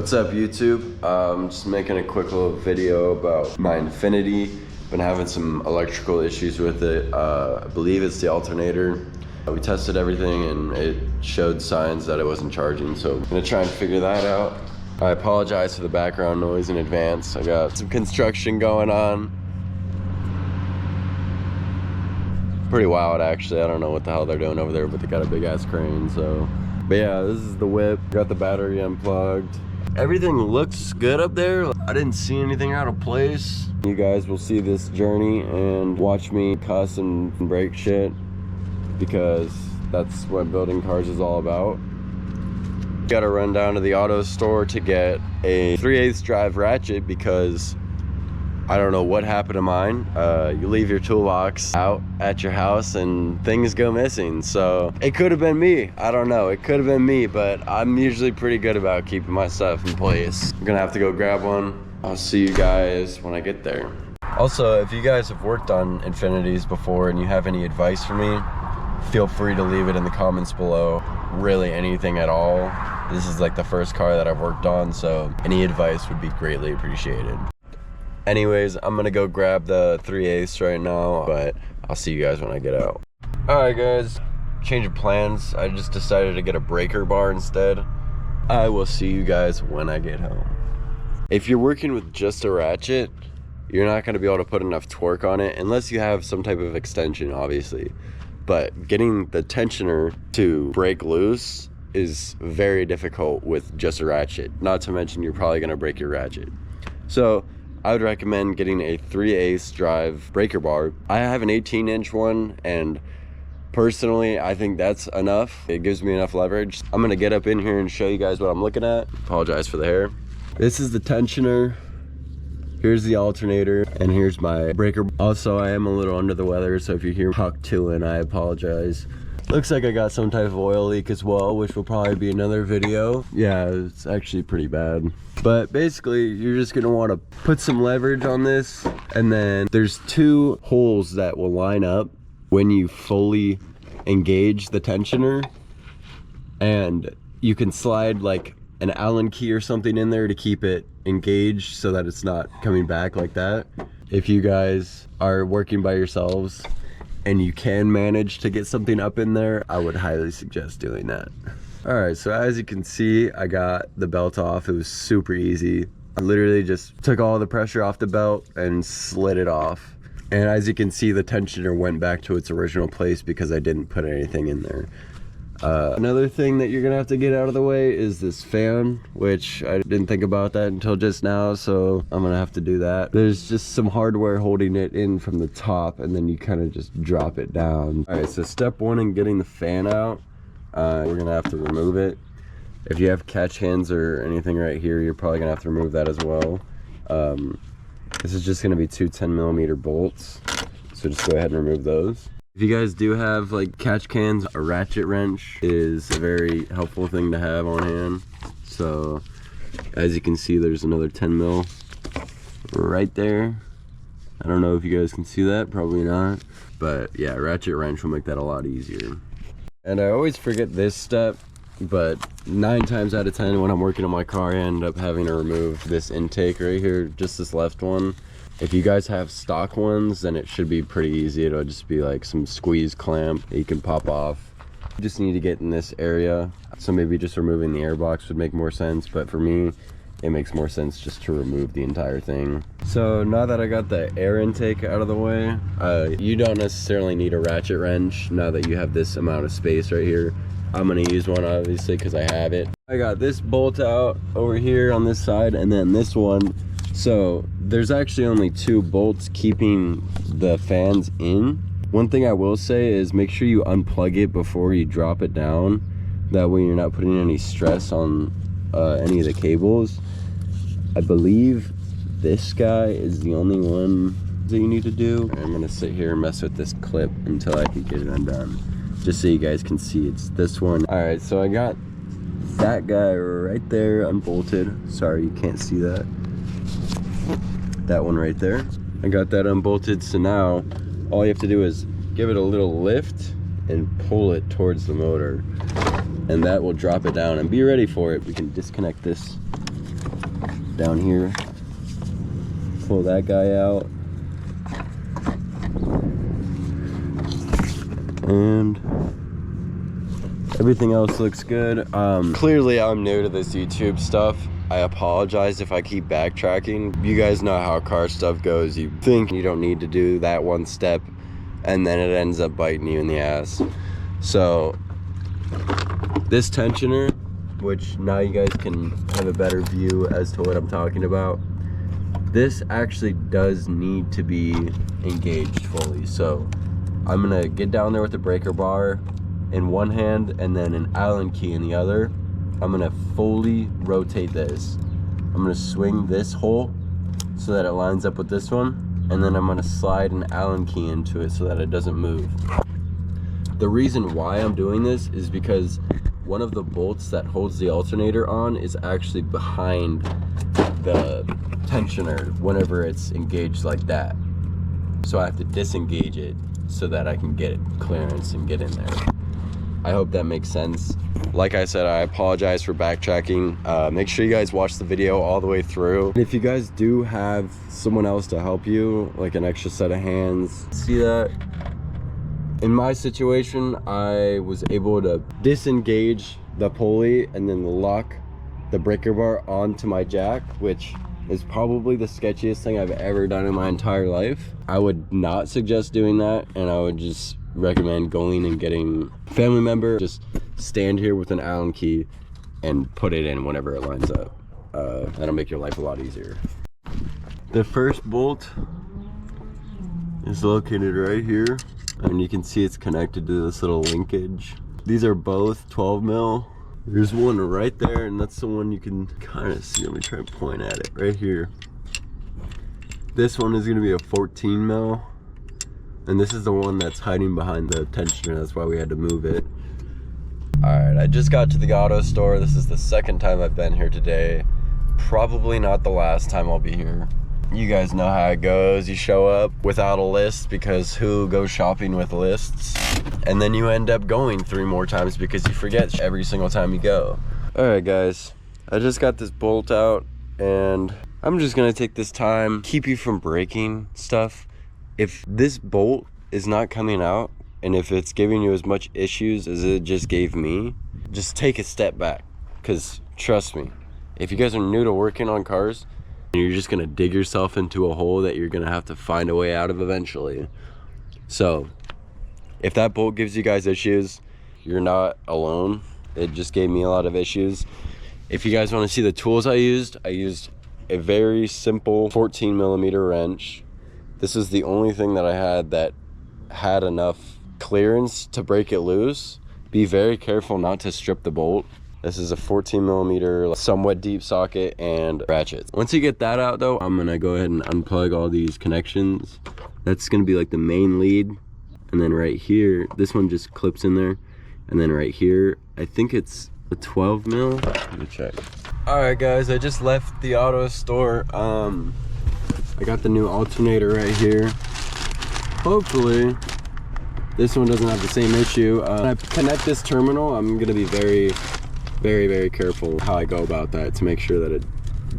What's up, YouTube? Just making a quick little video about my Infiniti. Been having some electrical issues with it. I believe it's the alternator. We tested everything and it showed signs that it wasn't charging, so I'm gonna try and figure that out. I apologize for the background noise in advance. I got some construction going on. Pretty wild, actually. I don't know what the hell they're doing over there, but they got a big ass crane, so. But yeah, this is the whip. Got the battery unplugged. Everything looks good up there. I didn't see anything out of place. You guys will see this journey and watch me cuss and break shit, because that's what building cars is all about. Gotta run down to the auto store to get a 3/8 drive ratchet because I don't know what happened to mine. You leave your toolbox out at your house and things go missing. So it could have been me. I don't know. It could have been me, but I'm usually pretty good about keeping my stuff in place. I'm gonna have to go grab one. I'll see you guys when I get there. Also, if you guys have worked on Infinitis before and you have any advice for me, feel free to leave it in the comments below. Really, anything at all. This is like the first car that I've worked on, so any advice would be greatly appreciated. Anyways, I'm gonna go grab the 3/8 right now, but I'll see you guys when I get out. Alright guys, change of plans. I just decided to get a breaker bar instead. I will see you guys when I get home. If you're working with just a ratchet, you're not gonna be able to put enough torque on it unless you have some type of extension, obviously. But getting the tensioner to break loose is very difficult with just a ratchet. Not to mention you're probably gonna break your ratchet. So I would recommend getting a 3/8 drive breaker bar. I have an 18-inch one, and personally I think that's enough. It gives me enough leverage. I'm gonna get up in here and show you guys what I'm looking at. Apologize for the hair. This is the tensioner. Here's the alternator, and here's my breaker. Also, I am a little under the weather, so if you hear Huck tooing, I apologize. Looks like I got some type of oil leak as well, which will probably be another video. Yeah, it's actually pretty bad. But basically, you're just gonna wanna put some leverage on this, and then there's two holes that will line up when you fully engage the tensioner, and you can slide like an Allen key or something in there to keep it engaged so that it's not coming back like that. If you guys are working by yourselves and you can manage to get something up in there, I would highly suggest doing that. All right, so as you can see, I got the belt off. It was super easy. I literally just took all the pressure off the belt and slid it off. And as you can see, the tensioner went back to its original place because I didn't put anything in there. Another thing that you're gonna have to get out of the way is this fan, which I didn't think about that until just now, so I'm gonna have to do that. There's just some hardware holding it in from the top, and then you kind of just drop it down. All right, so step one in getting the fan out, we're gonna have to remove it. If you have catch hands or anything right here, you're probably gonna have to remove that as well. This is just gonna be two 10mm bolts, so just go ahead and remove those. If you guys do have like catch cans, a ratchet wrench is a very helpful thing to have on hand. So as you can see, there's another 10mm right there. I don't know if you guys can see that, probably not. But yeah, ratchet wrench will make that a lot easier. And I always forget this step, but 9 times out of 10 when I'm working on my car, I end up having to remove this intake right here, just this left one. If you guys have stock ones, then it should be pretty easy. It'll just be like some squeeze clamp that you can pop off. You just need to get in this area. So maybe just removing the air box would make more sense, but for me, it makes more sense just to remove the entire thing. So now that I got the air intake out of the way, you don't necessarily need a ratchet wrench now that you have this amount of space right here. I'm gonna use one obviously because I have it. I got this bolt out over here on this side, and then this one. So there's actually only 2 bolts keeping the fans in. One thing I will say is make sure you unplug it before you drop it down. That way you're not putting any stress on any of the cables. I believe this guy is the only one that you need to do. I'm gonna sit here and mess with this clip until I can get it undone, just so you guys can see it's this one. All right, so I got that guy right there unbolted. Sorry, you can't see that. That one right there. I got that unbolted, so now all you have to do is give it a little lift and pull it towards the motor, and that will drop it down. And be ready for it. We can disconnect this down here. Pull that guy out. And everything else looks good. Clearly I'm new to this YouTube stuff. I apologize if I keep backtracking. You guys know how car stuff goes. You think you don't need to do that one step, and then it ends up biting you in the ass. So this tensioner, which now you guys can have a better view as to what I'm talking about, this actually does need to be engaged fully. So I'm gonna get down there with the breaker bar in one hand and then an Allen key in the other. I'm gonna fully rotate this. I'm gonna swing this hole so that it lines up with this one, and then I'm gonna slide an Allen key into it so that it doesn't move. The reason why I'm doing this is because one of the bolts that holds the alternator on is actually behind the tensioner whenever it's engaged like that. So I have to disengage it so that I can get clearance and get in there. I hope that makes sense. Like I said, I apologize for backtracking. Make sure you guys watch the video all the way through. And if you guys do have someone else to help you, like an extra set of hands, see that? In my situation, I was able to disengage the pulley and then lock the breaker bar onto my jack, which is probably the sketchiest thing I've ever done in my entire life. I would not suggest doing that, and I would just recommend going and getting a family member. Just stand here with an Allen key and put it in whenever it lines up. That'll make your life a lot easier. The first bolt is located right here, and you can see it's connected to this little linkage. These are both 12 mil. There's one right there, and that's the one you can kind of see. Let me try and point at it right here. This one is going to be a 14 mil, and this is the one that's hiding behind the tensioner. That's why we had to move it. Alright, I just got to the auto store. This is the second time I've been here today. Probably not the last time I'll be here. You guys know how it goes. You show up without a list, because who goes shopping with lists? And then you end up going 3 more times because you forget every single time you go. Alright guys, I just got this bolt out, and I'm just gonna take this time, keep you from breaking stuff. If this bolt is not coming out, and if it's giving you as much issues as it just gave me, just take a step back. Because trust me, if you guys are new to working on cars, you're just gonna dig yourself into a hole that you're gonna have to find a way out of eventually. So if that bolt gives you guys issues, you're not alone. It just gave me a lot of issues. If you guys want to see the tools I used a very simple 14 millimeter wrench. This is the only thing that I had that had enough clearance to break it loose. Be very careful not to strip the bolt. This is a 14 millimeter, somewhat deep socket and ratchet. Once you get that out though, I'm gonna go ahead and unplug all these connections. That's gonna be like the main lead. And then right here, this one just clips in there. And then right here, I think it's a 12 mil. Let me check. All right guys, I just left the auto store. I got the new alternator right here. Hopefully, this one doesn't have the same issue. When I connect this terminal, I'm gonna be very, very careful how I go about that to make sure that it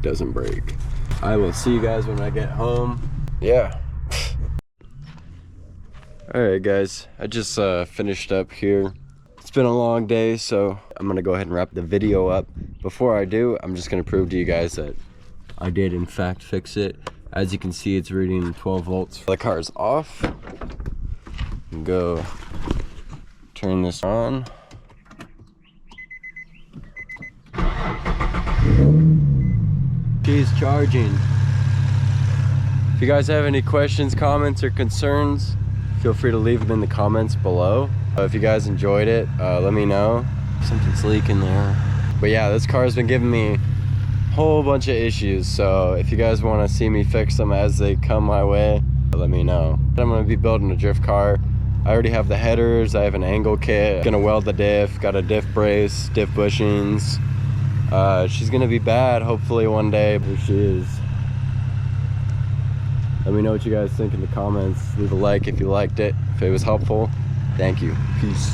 doesn't break. I will see you guys when I get home. Yeah. Alright guys, I just finished up here. It's been a long day, so I'm gonna go ahead and wrap the video up. Before I do, I'm just gonna prove to you guys that I did in fact fix it. As you can see, it's reading 12 volts. The car's off. Go turn this on. She's charging. If you guys have any questions, comments, or concerns, feel free to leave them in the comments below. If you guys enjoyed it, let me know. Something's leaking there. But yeah, this car has been giving me a whole bunch of issues, so if you guys want to see me fix them as they come my way, let me know. I'm going to be building a drift car. I already have the headers, I have an angle kit, gonna weld the diff, got a diff brace, diff bushings. She's gonna be bad hopefully one day. Here she is. Let me know what you guys think in the comments. Leave a like if you liked it, if it was helpful. Thank you. Peace.